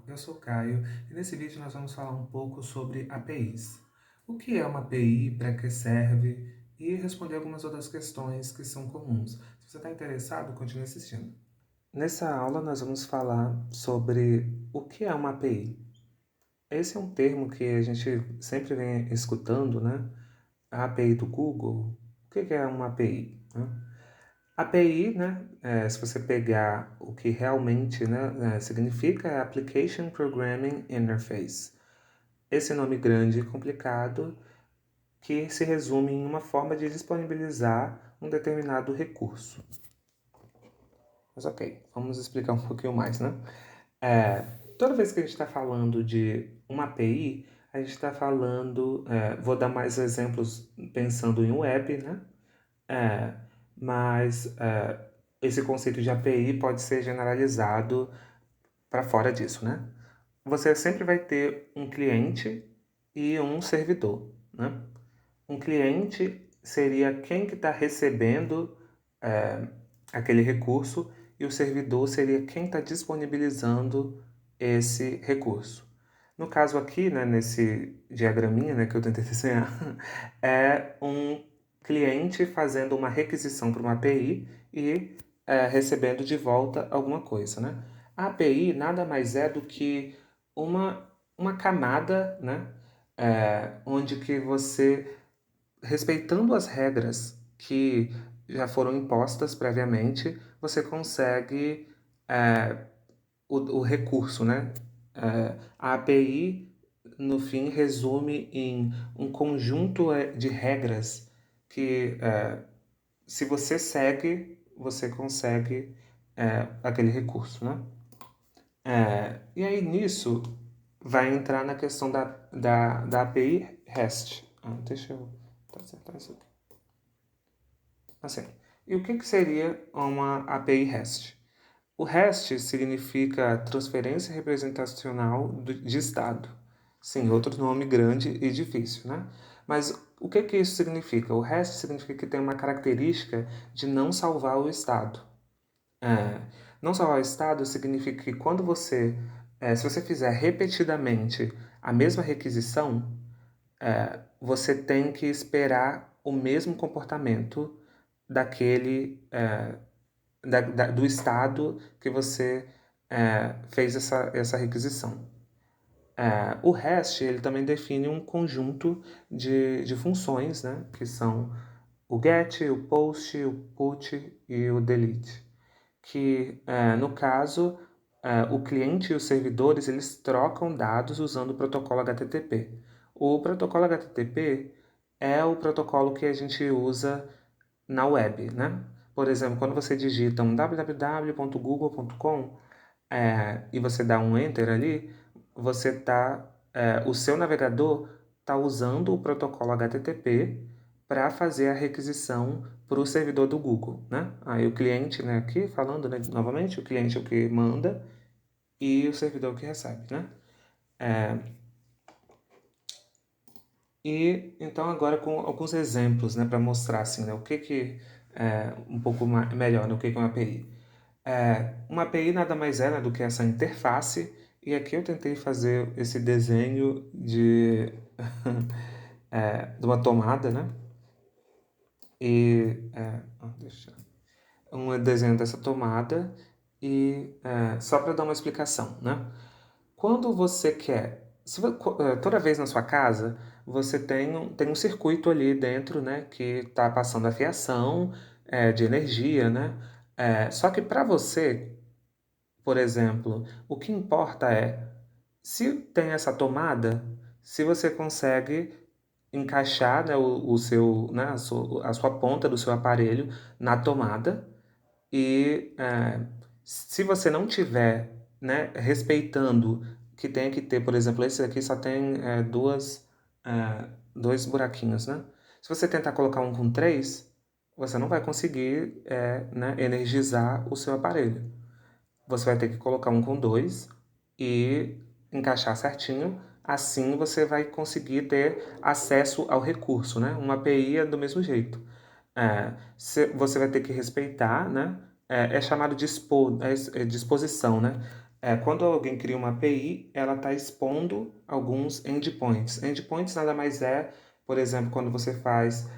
Eu sou Caio e nesse vídeo nós vamos falar um pouco sobre APIs. O que é uma API, para que serve e responder algumas outras questões que são comuns. Se você está interessado, continue assistindo. Nessa aula nós vamos falar sobre o que é uma API. Esse é um termo que a gente sempre vem escutando, né? A API do Google. O que é uma API, né? API, né, se você pegar o que realmente, né, significa, é Application Programming Interface. Esse nome grande e complicado que se resume em uma forma de disponibilizar um determinado recurso. Mas ok, vamos explicar um pouquinho mais, né? Toda vez que a gente está falando de uma API, a gente está falando, vou dar mais exemplos pensando em web, né? É, mas esse conceito de API pode ser generalizado para fora disso, né? Você sempre vai ter um cliente e um servidor, né? Um cliente seria quem que está recebendo é, aquele recurso e o servidor seria quem está disponibilizando esse recurso. No caso aqui, né, nesse diagraminha, né, que eu tentei desenhar, é um cliente fazendo uma requisição para uma API e recebendo de volta alguma coisa, né? A API nada mais é do que uma camada, né, onde que você, respeitando as regras que já foram impostas previamente, você consegue o recurso, né? A API, no fim, resume em um conjunto de regras que, se você segue, você consegue aquele recurso, né? E aí, nisso, vai entrar na questão da API REST. Deixa eu acertar isso aqui. Assim, e o que seria uma API REST? O REST significa transferência representacional de estado. Sim, outro nome grande e difícil, né? Mas o que isso significa? O REST significa que tem uma característica de não salvar o estado. Não salvar o estado significa que quando você, se você fizer repetidamente a mesma requisição, você tem que esperar o mesmo comportamento daquele, do estado que você fez essa requisição. O REST ele também define um conjunto de funções, né, que são o GET, o POST, o PUT e o DELETE, que no caso o cliente e os servidores eles trocam dados usando o protocolo HTTP. O protocolo HTTP é o protocolo que a gente usa na web, né? Por exemplo, quando você digita um www.google.com e você dá um enter ali, o seu navegador está usando o protocolo HTTP para fazer a requisição para o servidor do Google, né? Aí o cliente, né, aqui falando, né, novamente, o cliente é o que manda e o servidor é o que recebe, né? E então agora com alguns exemplos, né, para mostrar assim, né, o que é um pouco melhor, né, o que é uma API. Uma API nada mais é, né, do que essa interface, e aqui eu tentei fazer esse desenho de uma tomada, né? E deixa um desenho dessa tomada e só para dar uma explicação, né? Quando você quer, toda vez na sua casa você tem um circuito ali dentro, né, que está passando a fiação de energia, né? Só que para você, por exemplo, o que importa é se tem essa tomada, se você consegue encaixar, né, o seu, né, a sua ponta do seu aparelho na tomada e se você não tiver, né, respeitando que tem que ter, por exemplo, esse aqui só tem dois buraquinhos, né? Se você tentar colocar um com três, você não vai conseguir, né, energizar o seu aparelho. Você vai ter que colocar um com dois e encaixar certinho. Assim você vai conseguir ter acesso ao recurso, né? Uma API é do mesmo jeito. Você vai ter que respeitar, né? É chamado de disposição, né? Quando alguém cria uma API, ela está expondo alguns endpoints. Endpoints nada mais é, por exemplo, quando você faz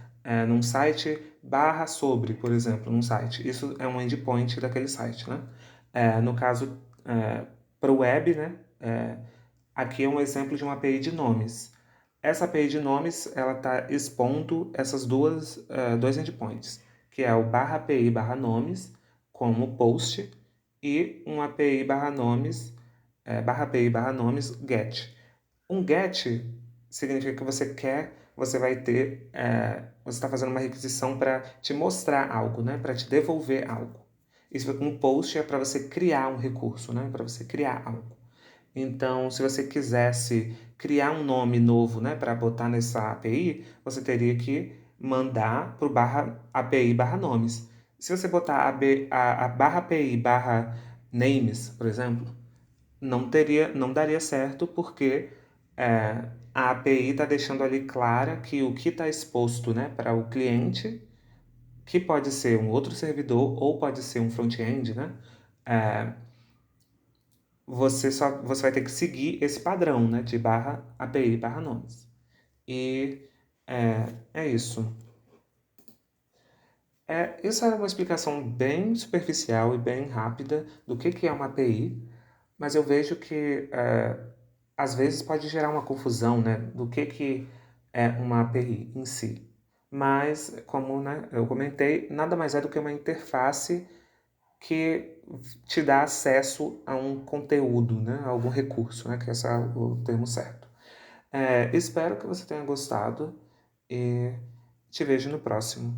num site barra sobre, por exemplo, num site. Isso é um endpoint daquele site, né? No caso, para o web, né? Aqui é um exemplo de uma API de nomes. Essa API de nomes, ela está expondo essas dois endpoints, que é o barra API barra nomes, como post, e um API barra nomes, barra API barra nomes get. Um get significa que você vai ter, você está fazendo uma requisição para te mostrar algo, né? Para te devolver algo. Um post é para você criar um recurso, né? Para você criar algo. Então, se você quisesse criar um nome novo, né, para botar nessa API, você teria que mandar para o barra API barra nomes. Se você botar a barra API barra names, por exemplo, não daria certo porque a API está deixando ali clara que o que está exposto, né, para o cliente, que pode ser um outro servidor ou pode ser um front-end, né, é, você vai ter que seguir esse padrão, né, de barra API barra nomes. E é isso. Isso é uma explicação bem superficial e bem rápida do que é uma API, mas eu vejo que às vezes pode gerar uma confusão, né, do que é uma API em si. Mas, como, né, eu comentei, nada mais é do que uma interface que te dá acesso a um conteúdo, né, a algum recurso, né, que esse é o termo certo. Espero que você tenha gostado e te vejo no próximo.